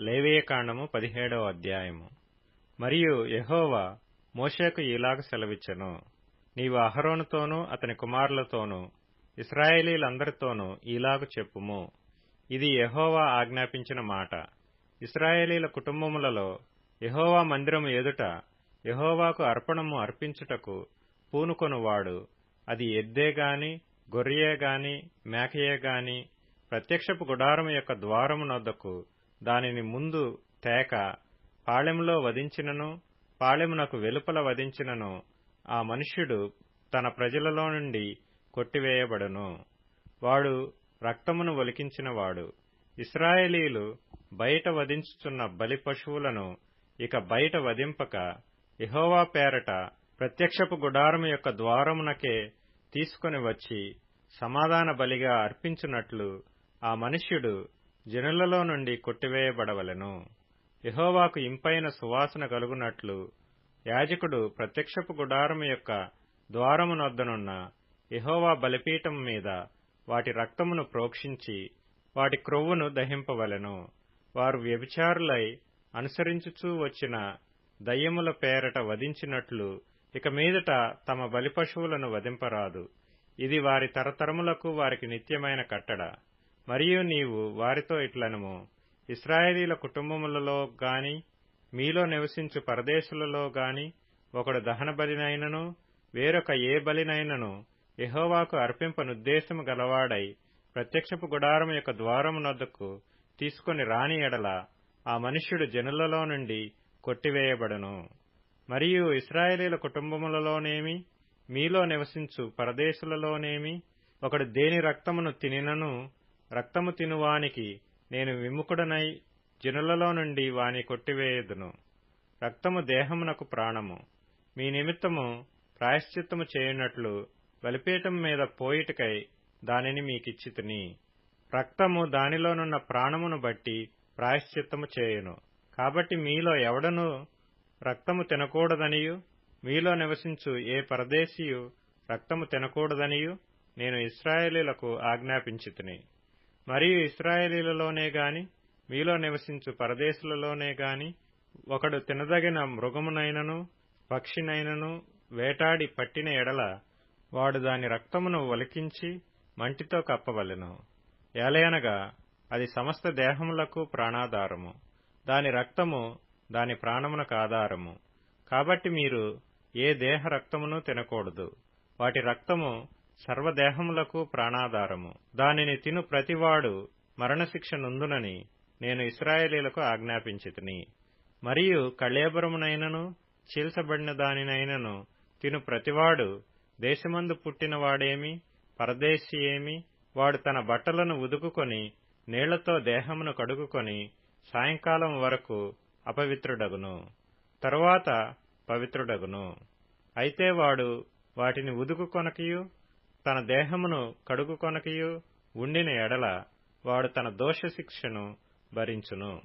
లేవియకాండము 17వ అధ్యాయము. మరియు యెహోవా మోషేకు ఇలాగ సెలవిచ్చెను, నీవు అహరోనుతోనూ అతని కుమారులతోనూ ఇశ్రాయేలీయులందరితోనూ ఇలాగ చెప్పుము, ఇది యెహోవా ఆజ్ఞాపించిన మాట. ఇశ్రాయేలీయుల కుటుంబములలో యెహోవా మందిరము ఎదుట యెహోవాకు అర్పణము అర్పించుటకు పూనుకొనువాడు, అది ఎద్దేగాని గొర్రెయేగాని మేకయేగాని ప్రత్యక్షపు గుడారము యొక్క ద్వారమునొద్దకు దానిని ముందు తేక పాళెములో వధించినను పాళెమునకు వెలుపల వధించినను ఆ మనుష్యుడు తన ప్రజలలో నుండి కొట్టివేయబడును. వాడు రక్తమును ఒలికించినవాడు. ఇశ్రాయేలీయులు బయట వధించుచున్న బలి పశువులను ఇక బయట వధింపక యెహోవా పేరట ప్రత్యక్షపు గుడారము యొక్క ద్వారమునకే తీసుకొని వచ్చి సమాధాన బలిగా అర్పించునట్లు ఆ మనుష్యుడు జనులలో నుండి కొట్టివేయబడవలెను. యెహోవాకు ఇంపైన సువాసన కలుగునట్లు యాజకుడు ప్రత్యక్షపు గుడారము యొక్క ద్వారమునొద్దనున్న యెహోవా బలిపీఠం మీద వాటి రక్తమును ప్రోక్షించి వాటి క్రొవ్వును దహింపవలెను. వారు వ్యభిచారులై అనుసరించుచూ వచ్చిన దయ్యముల పేరట వధించినట్లు ఇక మీదట తమ బలి పశువులను వధింపరాదు. ఇది వారి తరతరములకు వారికి నిత్యమైన కట్టడ. మరియు నీవు వారితో ఇట్లనుము, ఇశ్రాయేలీయుల కుటుంబములలో గాని మీలో నివసించు పరదేశులలో గాని ఒకడు దహన బలినైనను వేరొక ఏ బలినైనను యెహోవాకు అర్పింపనుద్దేశము గలవాడై ప్రత్యక్షపు గుడారము యొక్క ద్వారమునొద్దకు తీసుకొని రాని ఎడల ఆ మనుష్యుడు జనులలో నుండి కొట్టివేయబడును. మరియు ఇశ్రాయేలీయుల కుటుంబములలోనేమి మీలో నివసించు పరదేశులలోనేమి ఒకడు దేని రక్తమును తినినను రక్తము తినువానికి నేను విముఖుడనై జనులలో నుండి వాని కొట్టివేయుదును. రక్తము దేహమునకు ప్రాణము. మీ నిమిత్తము ప్రాయశ్చిత్తము చేయునట్లు బలిపీఠం మీద పోయిటకై దానిని మీకిచ్చితిని. రక్తము దానిలోనున్న ప్రాణమును బట్టి ప్రాయశ్చిత్తము చేయును. కాబట్టి మీలో ఎవడనూ రక్తము తినకూడదనియు మీలో నివసించు ఏ పరదేశీయు రక్తము తినకూడదనియు నేను ఇశ్రాయేలీయులకు ఆజ్ఞాపించితిని. మరియు ఇశ్రాయేలీయులలోనే గాని మీలో నివసించు పరదేశులలోనే గాని ఒకడు తినదగిన మృగమునైనను పక్షినైనను వేటాడి పట్టిన ఎడల వాడు దాని రక్తమును ఒలికించి మంటితో కప్పవలెను. ఏలయనగా అది సమస్త దేహములకు ప్రాణాధారము. దాని రక్తము దాని ప్రాణమునకు ఆధారము. కాబట్టి మీరు ఏ దేహ రక్తమును తినకూడదు. వాటి రక్తము సర్వదేహములకు ప్రాణాధారము. దానిని తిను ప్రతివాడు మరణశిక్ష నుందునని నేను ఇశ్రాయేలీయులకు ఆజ్ఞాపించితిని. మరియు కళేబరమునైనను చీల్చబడిన దానినైనను తిను ప్రతివాడు దేశమందు పుట్టినవాడేమి పరదేశి ఏమి వాడు తన బట్టలను ఉదుకుకొని నీళ్లతో దేహమును కడుగుకొని సాయంకాలం వరకు అపవిత్రుడగును. తరువాత పవిత్రుడగును. అయితే వాడు వాటిని ఉదుకుకొనకయు తన దేహమును కడుగుకొనకయు ఉండిన ఎడల వాడు తన దోషశిక్షను భరించును.